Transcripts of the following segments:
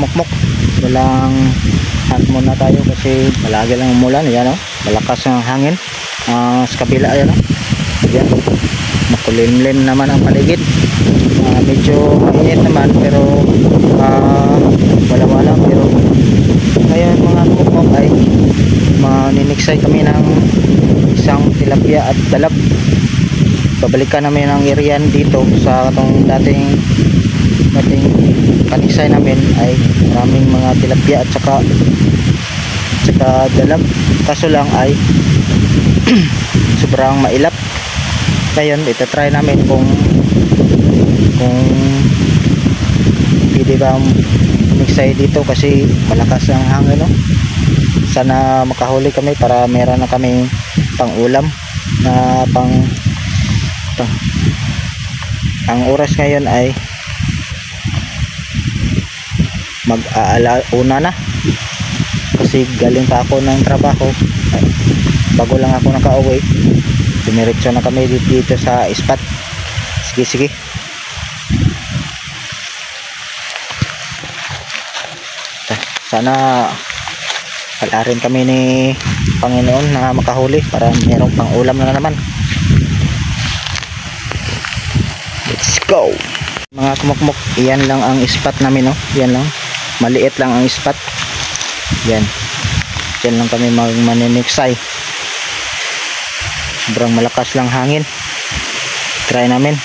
kumukmok. Walang hunt muna tayo kasi malagi lang umulan. Yan o, malakas ang hangin sa kabila. Yan o, yan, makulimlim naman ang paligid. Medyo mainit naman pero wala pero ngayon mga kumukmok ay maniniksay kami ng isang tilapia at dalab. Babalikan namin ang irian dito sa itong dating kanisay namin ay maraming mga tilapia at saka dalab, kaso lang ay sobrang mailap. Ngayon itatry namin kung pwede ba miksay dito kasi malakas ang hangin, no? Sana makahuli kami para meron na kami pang ulam na ang oras ngayon ay mag-aalauna na kasi galing pa ako ng trabaho. Bago lang ako nakauwi, dumiretso na kami dito sa spot. Sige sana palarin kami ni Panginoon na makahuli para merong pang ulam na naman. Let's go mga kumukmok. Iyan lang ang spot namin, no? Yan lang, maliit lang ang spot. Yan lang kami maniniksay. Sobrang malakas lang hangin. Try namin.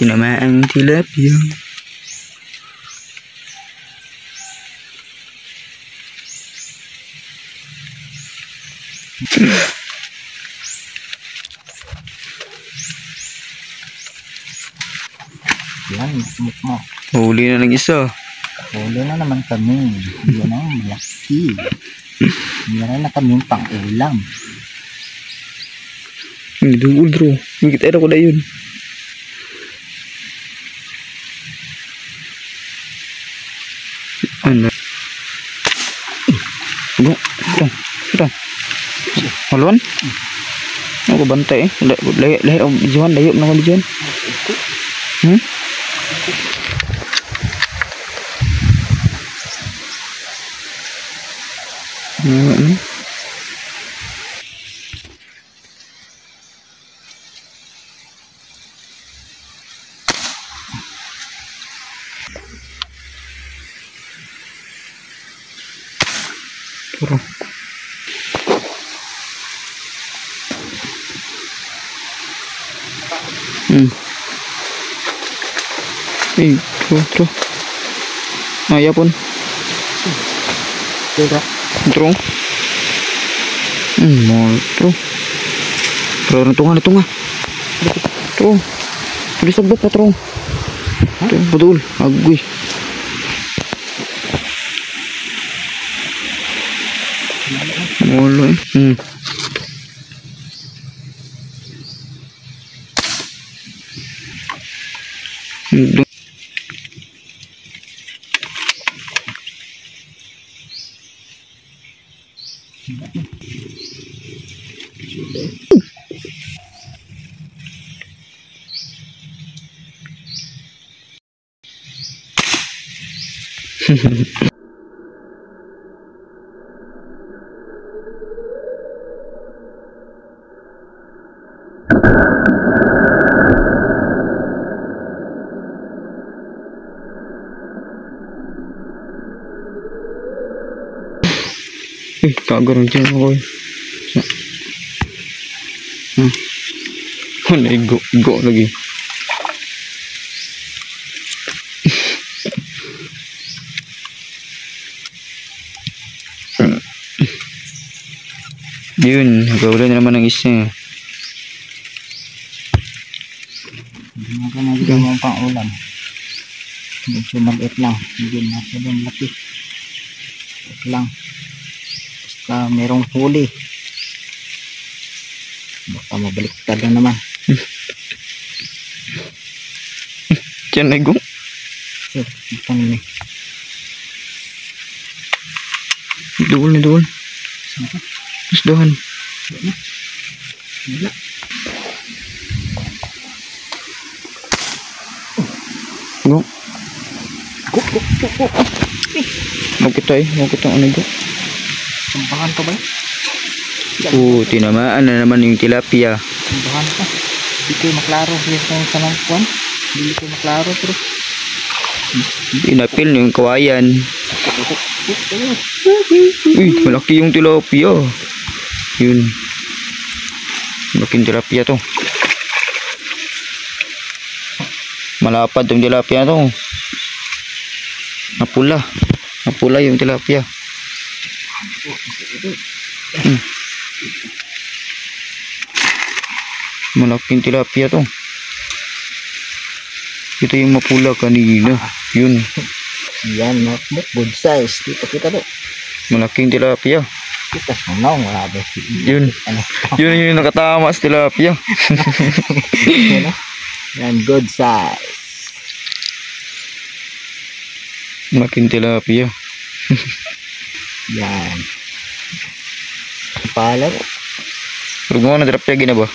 Tinamaan tilapia. Yan, kumukmok. Huli na nag-isa. Huli na naman kami. Yan ang malaki. Meron na kami pang ulam. Dungul bro, ngikit air ko na yun. Ano? Ito. Haluan? Ako bantay eh. Lahi ang bijuan, layop na ako bijuan. Puro. True. Maya pun. True. True. Pero tunga. True. Bisa sabot pa true. Betul. Agoy. Molo eh. Kagar dyan ako. Wala, igo lagi. Yun, nagawala na naman ng isa. Hindi mo ka nagawang pang ulam. Medyo maliit lang. Hindi masyadong laki. Ito lang. Basta merong huli. Baka mabaliktad na naman. Diyan na Gong. So, itong ni. Doon na doon. Saan ka? Mas doon. Wala. Gong. Go. Mau kita ano Gong. Sambahan ka ba? Tinamaan na naman yung tilapia. Sambahan ka. Hindi ko maklaro. Yes, kung sanang kuwan. Hindi ko maklaro pero. Inapil yung kawayan. Uy, malaki yung tilapia. Yun. Malaking tilapia to. Malapad yung tilapia to. Napula yung tilapia. Malaking tilapia to. Ito yung mapula kanina. Yun. Yan, makmuk. Good size. Kita to. Malaking tilapia. Kita sunaw. Grabe. Yun. Ano? Yun yung nakatama sa tilapia. Yan, no? Yan, good size. Malaking tilapia. Yan. Palat. Pero na tilapia gina ba?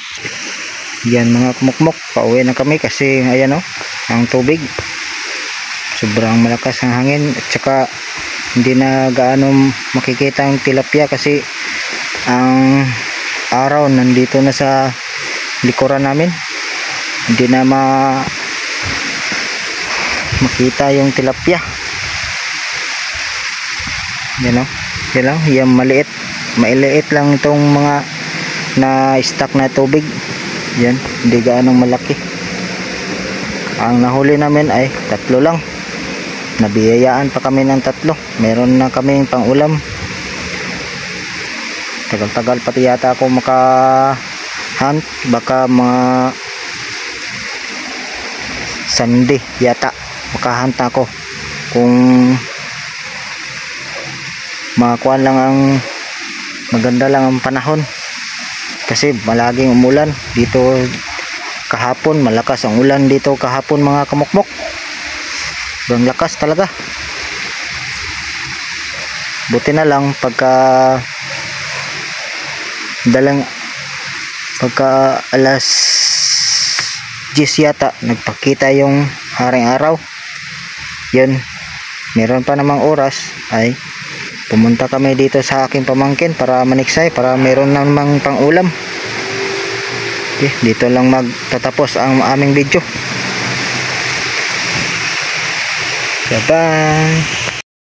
Yan mga kumukmuk. Pauwi na kami kasi ayan o. Ang tubig. Sobrang malakas ang hangin. At saka hindi na gaano makikita ang tilapia kasi ang araw nandito na sa likuran namin. Hindi na makita yung tilapia. Yan o. Yan lang. Yan maliit. Mailiit lang itong mga na stock na tubig. Yan. Hindi gaano malaki. Ang nahuli namin ay 3 lang. Nabiyayaan pa kami ng 3. Meron na kaming pang-ulam. Tagal-tagal pati yata ako maka-hunt. Baka mga Sunday yata maka-hunt ako. Kung makakuha lang ang maganda lang ang panahon. Kasi malaging umulan dito. Kahapon malakas ang ulan dito kahapon mga kamukmok. Sobrang lakas talaga. Buti na lang pagka alas 10 yata nagpakita yung haring araw. Yun, meron pa namang oras ay pumunta kami dito sa aking pamangkin para maniksay, para meron namang pang ulam. Okay, dito lang magtatapos ang aming video. Bye bye.